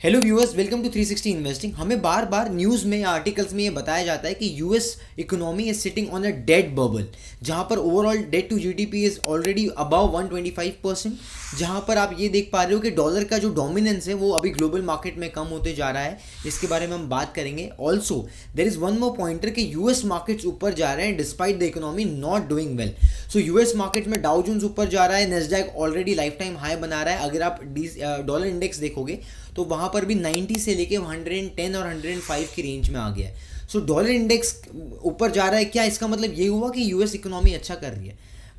Hello viewers, welcome to 360 investing. हमें बार बार news में या आर्टिकल्स में ये बताया जाता है कि US economy is sitting on a dead bubble, जहां पर overall debt to GDP is already above 125%, जहां पर आप ये देख पा रहे हो कि डॉलर का जो डोमिनेंस है वो अभी ग्लोबल मार्केट में कम होते जा रहा है। इसके बारे में हम बात करेंगे। Also there is one more pointer कि यूएस मार्केट्स ऊपर जा रहे हैं despite the economy not doing well. So US market में डाउ जोन्स ऊपर जा रहा है, Nasdaq already life time high बना रहा है। अगर आप डॉलर इंडेक्स देखोगे तो वहाँ पर भी 90 से लेके 110 और 105 की रेंज में आ गया है। सो डॉलर इंडेक्स ऊपर जा रहा है। क्या इसका मतलब ये हुआ कि यूएस इकोनॉमी अच्छा कर रही है?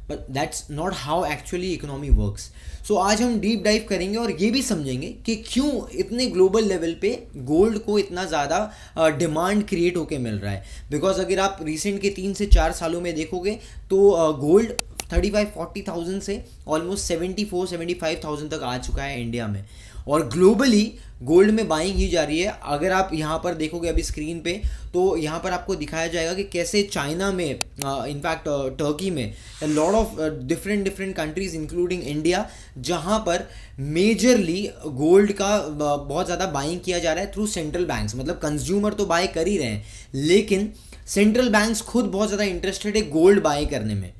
But that's not how actually economy works. So आज हम डीप डाइव करेंगे और ये भी समझेंगे कि क्यों इतने ग्लोबल लेवल पे गोल्ड को इतना ज़्यादा डिमांड क्रिएट होके मिल रहा है। बिकॉज अगर आप रिसेंट के 3 से 4 सालों में देखोगे तो गोल्ड 35-40,000 से ऑलमोस्ट 74-75,000 तक आ चुका है इंडिया में, और ग्लोबली गोल्ड में बाइंग ही जा रही है। अगर आप यहाँ पर देखोगे अभी स्क्रीन पे तो यहाँ पर आपको दिखाया जाएगा कि कैसे चाइना में, इनफैक्ट टर्की में, lot of different countries including India, जहाँ पर मेजरली गोल्ड का बहुत ज़्यादा बाइंग किया जा रहा है थ्रू सेंट्रल बैंक्स। मतलब कंज्यूमर तो बाय कर ही रहे हैं, लेकिन सेंट्रल बैंक्स खुद बहुत ज़्यादा इंटरेस्टेड है गोल्ड बाय करने में।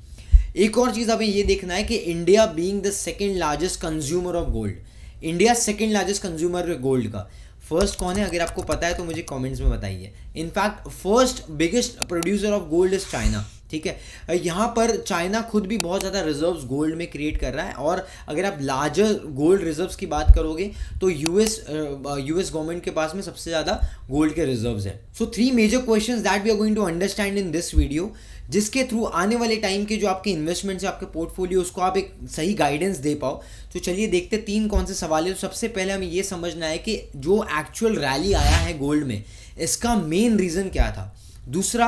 एक और चीज़ हमें ये देखना है कि India being the second largest consumer of gold, India second largest consumer gold का फर्स्ट कौन है? अगर आपको पता है तो मुझे कमेंट्स में बताइए। In fact first biggest producer of gold is China. ठीक है, यहाँ पर चाइना खुद भी बहुत ज़्यादा रिजर्व्स गोल्ड में क्रिएट कर रहा है। और अगर आप लार्जर गोल्ड रिजर्व्स की बात करोगे तो यूएस गवर्नमेंट के पास में सबसे ज़्यादा गोल्ड के रिजर्व्स है। So 3 major questions that we are going to understand in this video, जिसके थ्रू आने वाले टाइम के जो आपके इन्वेस्टमेंट्स है, आपके पोर्टफोलियो, उसको आप एक सही गाइडेंस दे पाओ। तो चलिए देखते 3 कौन से सवाल है। तो सबसे पहले हमें ये समझना है कि जो एक्चुअल रैली आया है गोल्ड में, इसका मेन रीज़न क्या था। दूसरा,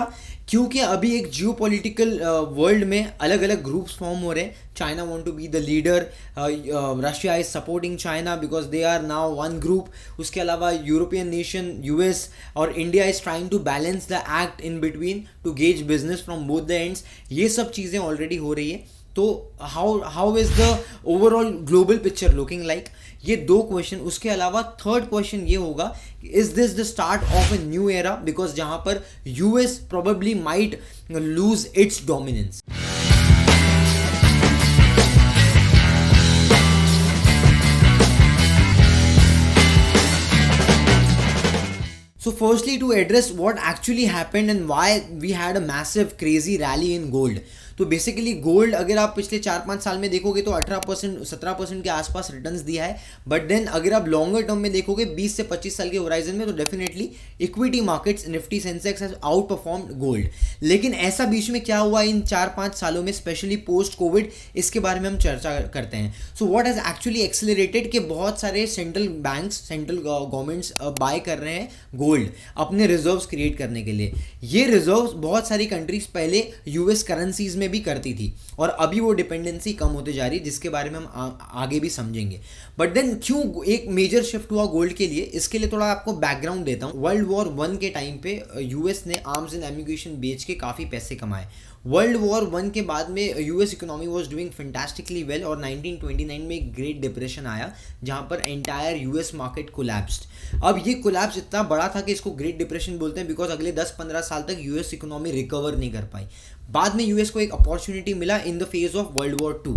क्योंकि अभी एक जियोपॉलिटिकल वर्ल्ड में अलग अलग ग्रुप्स फॉर्म हो रहे हैं। China want to be the leader, Russia is supporting China because they are now one group. उसके अलावा यूरोपियन नेशन, यूएस और India is trying to balance the act in between to gauge business from both the ends. ये सब चीज़ें already हो रही है। तो how is the overall global picture looking like? ये 2 क्वेश्चन। उसके अलावा थर्ड क्वेश्चन ये होगा, is this the start of a new era? Because जहां पर US probably might lose its dominance. So firstly, to address what actually happened and why we had a massive crazy rally in gold. तो basically gold अगर आप पिछले 4-5 साल में देखोगे तो 18% 17% के आसपास रिटर्न्स दिया है। बट देन अगर आप लॉन्गर टर्म में देखोगे 20 से 25 साल के होराइजन में, तो definitely equity markets, Nifty, Sensex has out performed gold. लेकिन ऐसा बीच में क्या हुआ इन 4-5 सालों में, स्पेशली पोस्ट कोविड, इसके बारे में हम चर्चा करते हैं। So what has actually accelerated कि बहुत सारे central banks, central governments buy कर रहे हैं गोल्ड अपने रिजर्व्स क्रिएट करने के लिए। ये रिजर्व्स बहुत सारी कंट्रीज पहले यूएस करेंसीज में भी करती थी, और अभी वो डिपेंडेंसी कम होते जा रही है, जिसके बारे में हम आगे भी समझेंगे। बट देन क्यों एक मेजर शिफ्ट हुआ गोल्ड के लिए, इसके लिए थोड़ा आपको बैकग्राउंड देता हूँ। वर्ल्ड वॉर 1 के टाइम पे यूएस ने आर्म्स एंड एम्यूनिशन बेच के काफ़ी पैसे कमाए। वर्ल्ड वॉर 1 के बाद में US economy was doing fantastically well, और 1929 में एक ग्रेट डिप्रेशन आया जहां पर एंटायर यूएस मार्केट कोलैप्स्ड। अब ये कोलैप्स इतना बड़ा था कि इसको ग्रेट डिप्रेशन बोलते हैं, बिकॉज अगले 10-15 साल तक यूएस इकोनॉमी रिकवर नहीं कर पाई। बाद में यूएस को एक अपॉर्चुनिटी मिला in the phase of world war 2।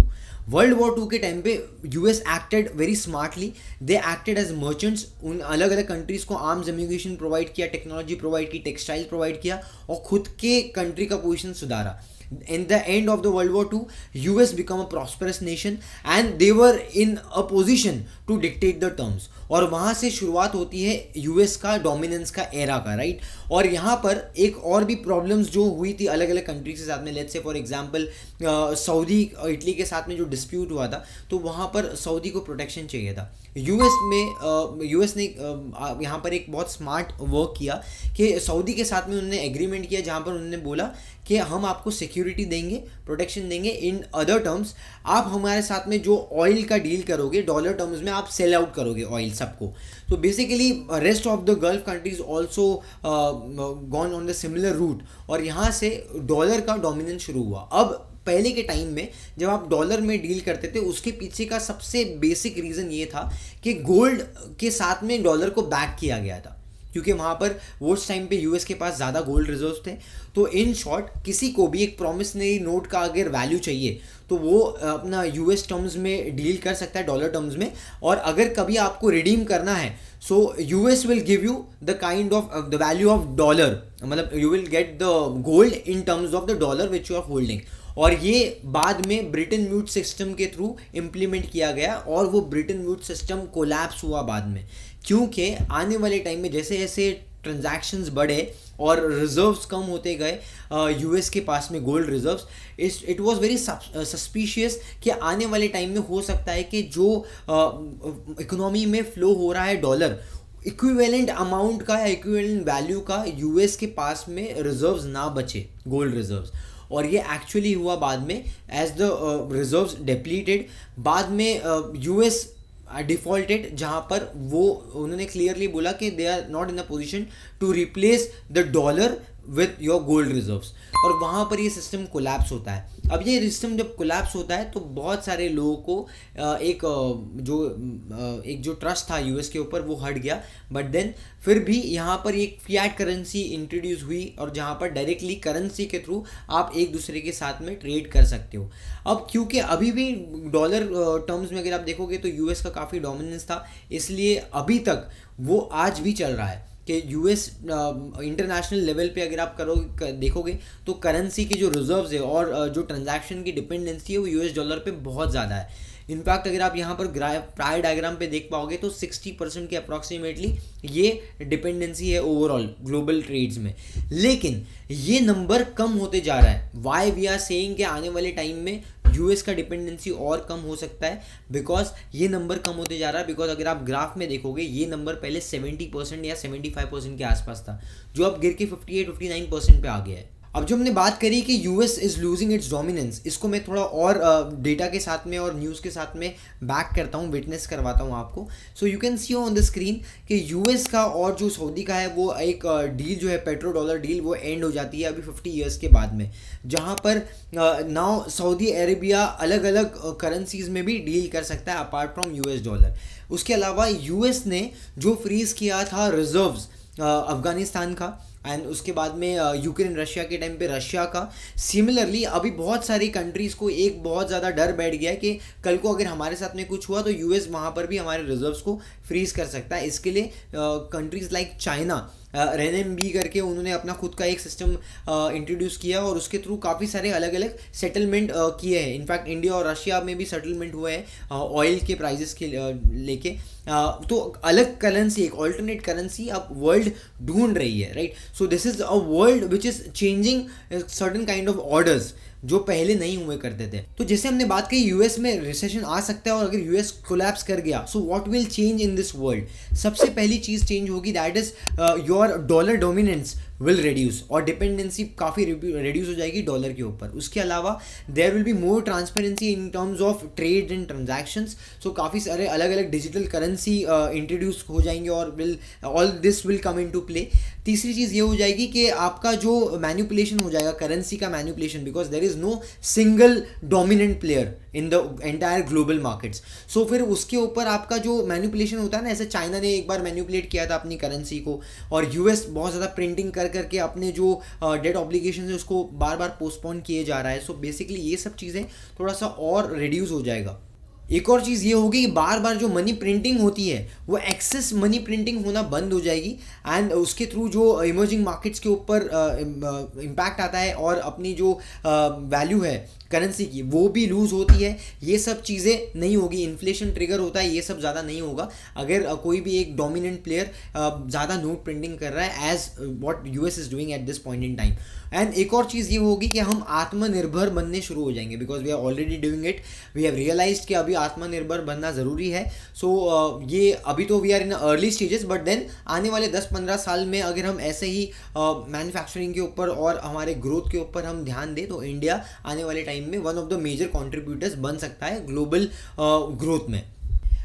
World war 2 के टाइम पे US acted very smartly. They acted as merchants. उन अलग अलग कंट्रीज को आर्म्स एम्यूनिशन प्रोवाइड किया, टेक्नोलॉजी प्रोवाइड की, टेक्सटाइल प्रोवाइड किया, और खुद के कंट्री का पोजीशन सुधारा। In the end of the World War II, US become a prosperous nation and they were in a position to dictate the terms. और वहाँ से शुरुआत होती है यूएस का डोमिनेंस का एरा का, राइट। और यहाँ पर एक और भी प्रॉब्लम्स जो हुई थी अलग अलग कंट्रीज के साथ में, let's say for example Saudi Italy के साथ में जो डिस्प्यूट हुआ था, तो वहाँ पर सऊदी को प्रोटेक्शन चाहिए था। यूएस ने यहाँ पर एक बहुत स्मार्ट वर्क किया कि सऊदी के साथ में उन्होंने एग्रीमेंट किया, जहाँ पर उन्होंने बोला कि हम आपको सिक्योरिटी देंगे, प्रोटेक्शन देंगे, इन अदर टर्म्स आप हमारे साथ में जो ऑयल का डील करोगे डॉलर टर्म्स में, आप सेल आउट करोगे ऑयल सबको। तो basically rest of the gulf countries also gone on the similar route, और यहाँ से डॉलर का डोमिनेंस शुरू हुआ। अब पहले के टाइम में जब आप डॉलर में डील करते थे, उसके पीछे का सबसे बेसिक रीज़न ये था कि गोल्ड के साथ में डॉलर को बैक किया गया था, क्योंकि वहाँ पर वो उस टाइम पे यूएस के पास ज़्यादा गोल्ड रिजर्व्स थे। तो इन शॉर्ट किसी को भी एक प्रॉमिसनरी नोट का अगर वैल्यू चाहिए तो वो अपना यूएस टर्म्स में डील कर सकता है, डॉलर टर्म्स में। और अगर कभी आपको रिडीम करना है so US will give you the kind of the value of dollar, मतलब you will get the gold in terms of the dollar which you are holding. और ये बाद में ब्रिटेन वुड्स सिस्टम के थ्रू इम्प्लीमेंट किया गया और वो ब्रिटेन वुड्स सिस्टम कोलैप्स हुआ बाद में, क्योंकि आने वाले टाइम में जैसे जैसे ट्रांजैक्शंस बढ़े और रिजर्व्स कम होते गए यूएस के पास में gold reserves, it was very suspicious कि आने वाले टाइम में हो सकता है कि जो इकोनॉमी में फ्लो हो रहा है डॉलर, इक्विवेलेंट अमाउंट का या इक्विवेलेंट वैल्यू का यूएस के पास में रिजर्व्स ना बचे, गोल्ड रिजर्व्स। और ये एक्चुअली हुआ बाद में, एज द रिजर्व्स डिप्लीटेड, बाद में यूएस डिफॉल्टेड, जहाँ पर वो उन्होंने क्लियरली बोला कि they are not in a position to replace the dollar with your gold reserves, और वहाँ पर ये सिस्टम कोलैप्स होता है। अब ये सिस्टम जब कोलैप्स होता है तो बहुत सारे लोगों को एक जो ट्रस्ट था यूएस के ऊपर वो हट गया, बट देन फिर भी यहाँ पर एक फिएट करेंसी इंट्रोड्यूस हुई और जहाँ पर डायरेक्टली करेंसी के थ्रू आप एक दूसरे के साथ में ट्रेड कर सकते हो। अब क्योंकि अभी भी डॉलर टर्म्स में अगर आप देखोगे तो यूएस का काफ़ी डोमिनेंस था, इसलिए अभी तक वो आज भी चल रहा है कि यूएस इंटरनेशनल लेवल पे अगर आप देखोगे तो करेंसी की जो रिजर्व्स है और जो ट्रांजैक्शन की डिपेंडेंसी है वो यूएस डॉलर पे बहुत ज़्यादा है। इनफैक्ट अगर आप यहाँ पर प्रायर डायग्राम पे देख पाओगे तो 60% के अप्रॉक्सीमेटली ये डिपेंडेंसी है ओवरऑल ग्लोबल ट्रेड्स में। लेकिन ये नंबर कम होते जा रहा है। वाई वी आर सेइंग कि आने वाले टाइम में यूएस का डिपेंडेंसी और कम हो सकता है, बिकॉज ये नंबर कम होते जा रहा है। बिकॉज अगर आप ग्राफ में देखोगे ये नंबर पहले 70% या 75% के आसपास था, जो अब गिर के 58-59% पे आ गया है। अब जो हमने बात करी कि US is losing its dominance, इसको मैं थोड़ा और डेटा के साथ में और न्यूज़ के साथ में बैक करता हूँ, विटनेस करवाता हूँ आपको। So you can see on the screen कि यूएस का और जो सऊदी का है वो एक डील जो है पेट्रो डॉलर डील वो एंड हो जाती है अभी 50 ईयर्स के बाद में, जहाँ पर नाउ सऊदी अरेबिया अलग अलग करेंसीज में भी डील कर सकता है अपार्ट फ्रॉम यूएस डॉलर। उसके अलावा यूएस ने जो फ्रीज़ किया था रिजर्व्स अफगानिस्तान का, एंड उसके बाद में यूक्रेन रशिया के टाइम पे रशिया का, सिमिलरली अभी बहुत सारी कंट्रीज़ को एक बहुत ज़्यादा डर बैठ गया है कि कल को अगर हमारे साथ में कुछ हुआ तो यूएस वहाँ पर भी हमारे रिजर्व्स को फ्रीज कर सकता है। इसके लिए कंट्रीज़ लाइक चाइना RMB करके उन्होंने अपना खुद का एक सिस्टम इंट्रोड्यूस किया और उसके थ्रू काफ़ी सारे अलग अलग सेटलमेंट किए हैं। इनफैक्ट इंडिया और रशिया में भी सेटलमेंट हुए हैं ऑयल के प्राइजेस के लेके। तो अलग करेंसी, एक ऑल्टरनेट करेंसी अब वर्ल्ड ढूंढ रही है, right. So this is a world which is changing certain kind of orders जो पहले नहीं हुए करते थे। तो जैसे हमने बात की यूएस में रिसेशन आ सकता है और अगर यूएस कोलैप्स कर गया so what will change in this world. सबसे पहली चीज़ चेंज होगी that is your dollar dominance will reduce और डिपेंडेंसी काफ़ी रिड्यूस हो जाएगी डॉलर के ऊपर। उसके अलावा there will be more transparency in terms of trade and transactions. So काफ़ी सारे अलग अलग डिजिटल करेंसी इंट्रोड्यूस हो जाएंगे और all this will come into play. तीसरी चीज़ ये हो जाएगी कि आपका जो मैनिपुलेशन हो जाएगा, करेंसी का manipulation, because there is no single dominant player in the entire global markets. So फिर उसके ऊपर आपका जो मैनिपुलेशन होता है ना, ऐसे चाइना ने एक बार मैनिपुलेट किया था अपनी करेंसी को और यूएस बहुत ज़्यादा प्रिंटिंग कर करके अपने जो डेट ऑब्लिगेशन है उसको बार बार पोस्टपोन किए जा रहा है। सो बेसिकली ये सब चीज़ें थोड़ा सा और रिड्यूस हो जाएगा। एक और चीज़ ये होगी कि बार बार जो मनी प्रिंटिंग होती है वो एक्सेस मनी प्रिंटिंग होना बंद हो जाएगी एंड उसके थ्रू जो इमर्जिंग मार्केट्स के ऊपर इम्पैक्ट आता है और अपनी जो वैल्यू है करेंसी की वो भी लूज़ होती है। ये सब चीज़ें नहीं होगी, इन्फ्लेशन ट्रिगर होता है, ये सब ज़्यादा नहीं होगा अगर कोई भी एक डोमिनेंट प्लेयर ज़्यादा नोट प्रिंटिंग कर रहा है as what US is doing at this point in time. And एक और चीज़ ये होगी कि हम आत्मनिर्भर बनने शुरू हो जाएंगे because we are already doing it. We have realised कि अभी आत्मनिर्भर बनना ज़रूरी है। सो ये अभी तो we are in early stages, but then आने वाले 10-15 साल में अगर हम ऐसे ही मैन्युफैक्चरिंग के ऊपर और हमारे ग्रोथ के ऊपर हम ध्यान दें तो इंडिया आने वाले टाइम में one of the major contributors बन सकता है ग्लोबल ग्रोथ में।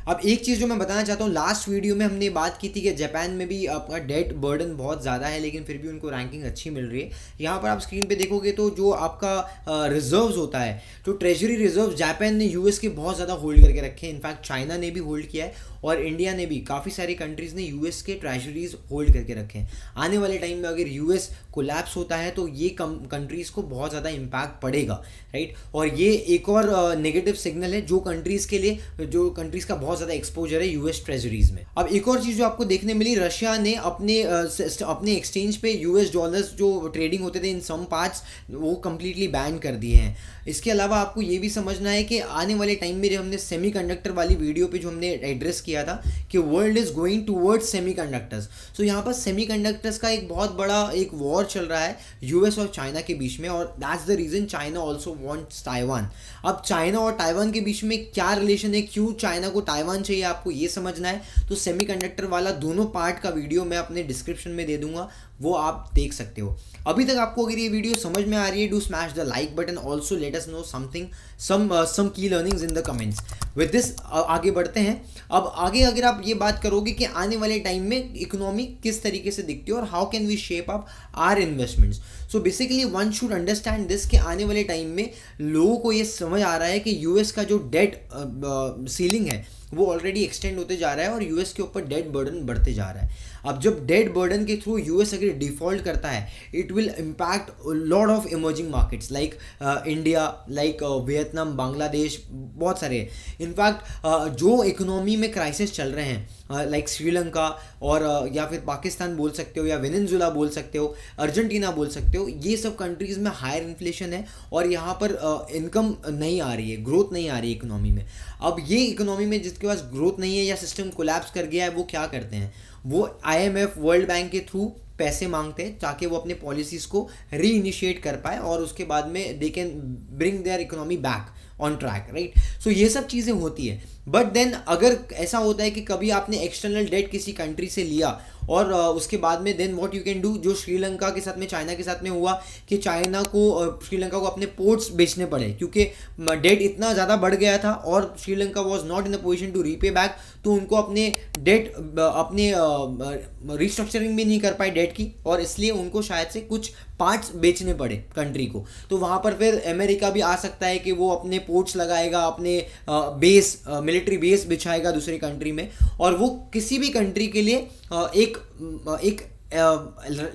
अब एक चीज़ जो मैं बताना चाहता हूँ, लास्ट वीडियो में हमने बात की थी कि जापान में भी आपका डेट बर्डन बहुत ज़्यादा है, लेकिन फिर भी उनको रैंकिंग अच्छी मिल रही है। यहाँ पर आप स्क्रीन पे देखोगे तो जो आपका रिजर्व्स होता है, जो ट्रेजरी रिजर्व जापान ने यूएस के बहुत ज़्यादा होल्ड करके रखे हैं। इनफैक्ट चाइना ने भी होल्ड किया है और इंडिया ने भी, काफ़ी सारी कंट्रीज़ ने यूएस के ट्रेजरीज होल्ड करके रखे हैं। आने वाले टाइम में अगर यूएस कोलैप्स होता है तो ये कंट्रीज़ को बहुत ज़्यादा इम्पैक्ट पड़ेगा, राइट। और ये एक और नेगेटिव सिग्नल है जो कंट्रीज़ के लिए, जो कंट्रीज़ का बहुत ज़्यादा एक्सपोजर है यूएस ट्रेजरीज में। अब एक और चीज़ जो आपको देखने मिली, रशिया ने अपने एक्सचेंज पे यूएस डॉलर्स जो ट्रेडिंग होते थे इन सम पार्ट्स, वो कम्प्लीटली बैन कर दिए हैं। इसके अलावा आपको ये भी समझना है कि आने वाले टाइम में, जो हमने सेमीकंडक्टर वाली वीडियो पे जो हमने एड्रेस किया था कि world is going towards semiconductors, so यहाँ पर सेमीकंडक्टर्स का एक बहुत बड़ा एक वॉर चल रहा है यूएस और चाइना के बीच में, और that's the reason China also wants Taiwan. अब चाइना और ताइवान के बीच में क्या रिलेशन है, क्यों चाइना को ताइवान चाहिए, आपको ये समझना है तो सेमीकंडक्टर वाला दोनों पार्ट का वीडियो मैं अपने डिस्क्रिप्शन में दे दूंगा, वो आप देख सकते हो। अभी तक आपको अगर ये वीडियो समझ में आ रही है, do smash the like button, also let us know something, some key learnings in the comments. With this आगे बढ़ते हैं। अब आगे अगर आप ये बात करोगे कि आने वाले टाइम में इकोनॉमी किस तरीके से दिखती है और how can we shape up our investments, so basically one should understand this कि आने वाले टाइम में लोगों को ये समझ आ रहा है कि यूएस का जो डेट सीलिंग है वो ऑलरेडी एक्सटेंड होते जा रहा है और यूएस के ऊपर डेट बर्डन बढ़ते जा रहा है। अब जब डेट बर्डन के थ्रू यूएस अगर डिफॉल्ट करता है, it will impact lot of emerging markets like India, like Vietnam, Bangladesh, बहुत सारे। इनफैक्ट जो इकोनॉमी में क्राइसिस चल रहे हैं लाइक श्रीलंका और या फिर पाकिस्तान बोल सकते हो, या वेनेजुएला बोल सकते हो, अर्जेंटीना बोल सकते हो, ये सब कंट्रीज़ में हायर इन्फ्लेशन है और यहाँ पर इनकम नहीं आ रही है, ग्रोथ नहीं आ रही है इकोनॉमी में। अब ये इकोनॉमी में जिसके पास ग्रोथ नहीं है या सिस्टम कोलैप्स कर गया है, वो क्या करते हैं, वो आईएमएफ, वर्ल्ड बैंक के थ्रू पैसे मांगते हैं ताकि वो अपने पॉलिसीज़ को री इनिशिएट कर पाए और उसके बाद में they can bring their economy back on track, right. So ये सब चीज़ें होती है। बट देन अगर ऐसा होता है कि कभी आपने एक्सटर्नल डेट किसी कंट्री से लिया और उसके बाद में then what you can do, जो श्रीलंका के साथ में, चाइना के साथ में हुआ कि चाइना को, श्रीलंका को अपने पोर्ट्स बेचने पड़े क्योंकि डेट इतना ज़्यादा बढ़ गया था और Sri Lanka was not in a position to repay back, तो उनको अपने डेट, अपने रिस्ट्रक्चरिंग भी नहीं कर पाए डेट की, और इसलिए उनको शायद से कुछ पार्ट्स बेचने पड़े कंट्री को। तो वहाँ पर फिर अमेरिका भी आ सकता है कि वो अपने पोर्ट्स लगाएगा, अपने बेस, मिलिट्री बेस बिछाएगा दूसरी कंट्री में, और वो किसी भी कंट्री के लिए एक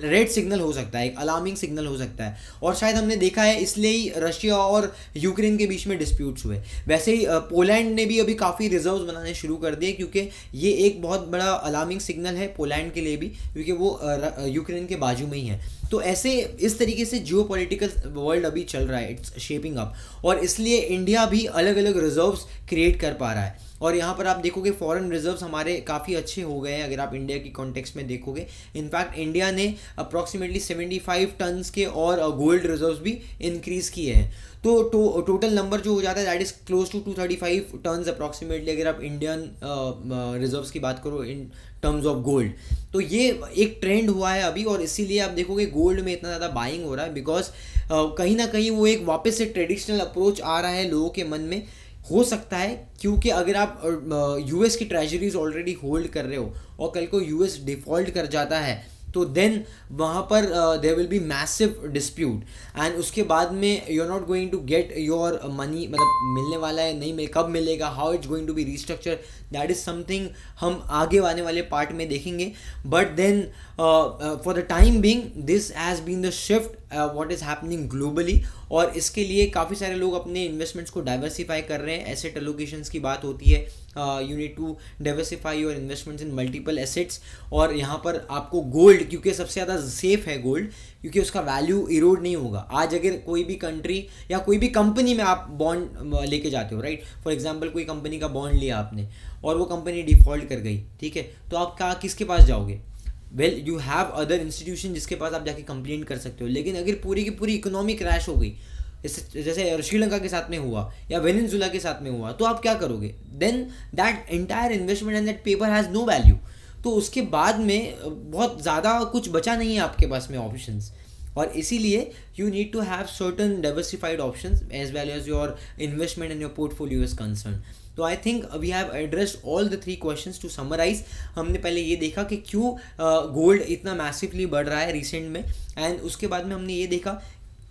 रेड सिग्नल हो सकता है, एक अलार्मिंग सिग्नल हो सकता है। और शायद हमने देखा है इसलिए ही रशिया और यूक्रेन के बीच में डिस्प्यूट्स हुए। वैसे ही पोलैंड ने भी अभी काफ़ी रिजर्व्स बनाने शुरू कर दिए, क्योंकि ये एक बहुत बड़ा अलार्मिंग सिग्नल है पोलैंड के लिए भी, क्योंकि वो यूक्रेन के बाजू में ही है। तो ऐसे इस तरीके से जियोपॉलिटिकल वर्ल्ड अभी चल रहा है, इट्स शेपिंग अप, और इसलिए इंडिया भी अलग अलग रिजर्व्स क्रिएट कर पा रहा है। और यहाँ पर आप देखोगे फॉरेन रिजर्व्स हमारे काफ़ी अच्छे हो गए हैं अगर आप इंडिया की कॉन्टेक्स्ट में देखोगे। इनफैक्ट इंडिया ने अप्रॉक्सीमेटली 75 टन्स के और गोल्ड रिजर्व्स भी इंक्रीज़ किए हैं। तो टोटल नंबर जो हो जाता है that is close to 235 tons approximately, अगर आप इंडियन रिजर्व्स की बात करो इन टर्म्स ऑफ गोल्ड। तो ये एक ट्रेंड हुआ है अभी, और इसीलिए आप देखोगे गोल्ड में इतना ज़्यादा बाइंग हो रहा है, बिकॉज कहीं ना कहीं वो एक वापस से ट्रेडिशनल अप्रोच आ रहा है लोगों के मन में। हो सकता है क्योंकि अगर आप यूएस की ट्रेजरीज ऑलरेडी होल्ड कर रहे हो और कल को यूएस डिफ़ॉल्ट कर जाता है, तो देन वहाँ पर there will be massive dispute, and उसके बाद में you are not going to get your money, मतलब मिलने वाला है नहीं, कब मिलेगा, how it's going to be restructure, that is something हम आगे आने वाले पार्ट में देखेंगे। But then for the time being this has been the shift what is happening globally, और इसके लिए काफ़ी सारे लोग अपने इन्वेस्टमेंट्स को डाइवर्सिफाई कर रहे हैं। एसेट एलोकेशंस की बात होती है, you need to diversify your investments in multiple assets, और यहाँ पर आपको गोल्ड, क्योंकि सबसे ज़्यादा सेफ है गोल्ड, क्योंकि उसका वैल्यू इरोड नहीं होगा। आज अगर कोई भी कंट्री या कोई भी कंपनी में आप बॉन्ड लेके जाते हो, राइट, फॉर एग्जांपल कोई कंपनी का बॉन्ड लिया आपने और वो कंपनी डिफ़ॉल्ट कर गई, ठीक है, तो आप किसके पास जाओगे? Well, you have other institution जिसके पास आप जाके कंप्लेंट कर सकते हो। लेकिन अगर पूरी की पूरी इकोनॉमी क्रैश हो गई, जैसे श्रीलंका के साथ में हुआ या वेनेजुएला के साथ में हुआ, तो आप क्या करोगे? Then that entire investment and that paper has no value. तो उसके बाद में बहुत ज़्यादा कुछ बचा नहीं है आपके पास में ऑप्शंस, और इसीलिए you need to have certain diversified options as well as your investment and your portfolio is concern. तो I think we have addressed all the 3 questions. To summarise, हमने पहले ये देखा कि क्यों गोल्ड इतना मैसिवली बढ़ रहा है रिसेंट में, एंड उसके बाद में हमने ये देखा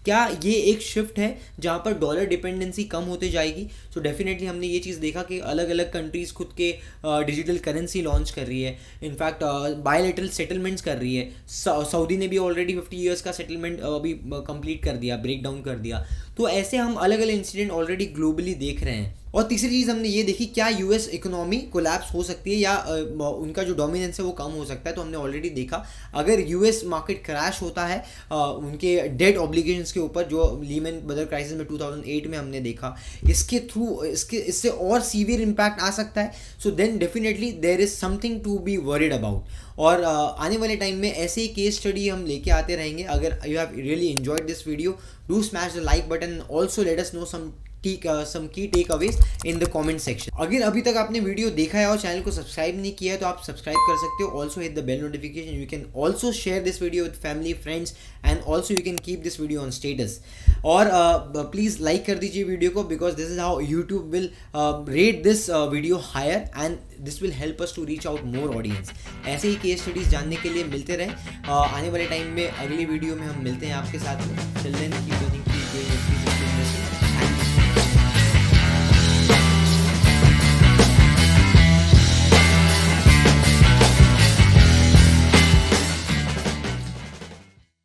क्या ये एक शिफ्ट है जहाँ पर डॉलर डिपेंडेंसी कम होते जाएगी। सो डेफिनेटली हमने ये चीज़ देखा कि अलग अलग कंट्रीज़ खुद के डिजिटल करेंसी लॉन्च कर रही है, इनफैक्ट बायलैटरल सेटलमेंट्स कर रही है। सऊदी ने भी ऑलरेडी 50 ईयर्स का सेटलमेंट अभी कंप्लीट कर दिया, ब्रेक डाउन कर दिया। तो ऐसे हम अलग अलग इंसिडेंट ऑलरेडी ग्लोबली देख रहे हैं। और तीसरी चीज़ हमने ये देखी क्या यूएस इकोनॉमी कोलैप्स हो सकती है या उनका जो डोमिनेंस है वो कम हो सकता है। तो हमने ऑलरेडी देखा अगर यूएस मार्केट क्रैश होता है उनके डेट ऑब्लिगेशंस के ऊपर, जो लीमन ब्रदर्स क्राइसिस में 2008 में हमने देखा, इससे और सीवियर इम्पैक्ट आ सकता है। So then definitely there is something to be worried about. और आने वाले टाइम में ऐसे ही केस स्टडी हम लेके आते रहेंगे। अगर you have really enjoyed this video, do smash the like button, also let us no some key takeaways in the comment section। अगर अभी तक आपने वीडियो देखा है और चैनल को सब्सक्राइब नहीं किया है तो आप सब्सक्राइब कर सकते हो। Also hit the bell notification. You can also share this video with family friends and also you can keep this video on status. और प्लीज़ लाइक कर दीजिए वीडियो को, because this is how YouTube will rate this video higher and this will help us to reach out more audience. ऐसे ही case studies जानने के लिए मिलते रहें। आने वाले टाइम में अगली वीडियो में हम मिलते हैं आपके साथ में। Till then keep learning, keep doing it.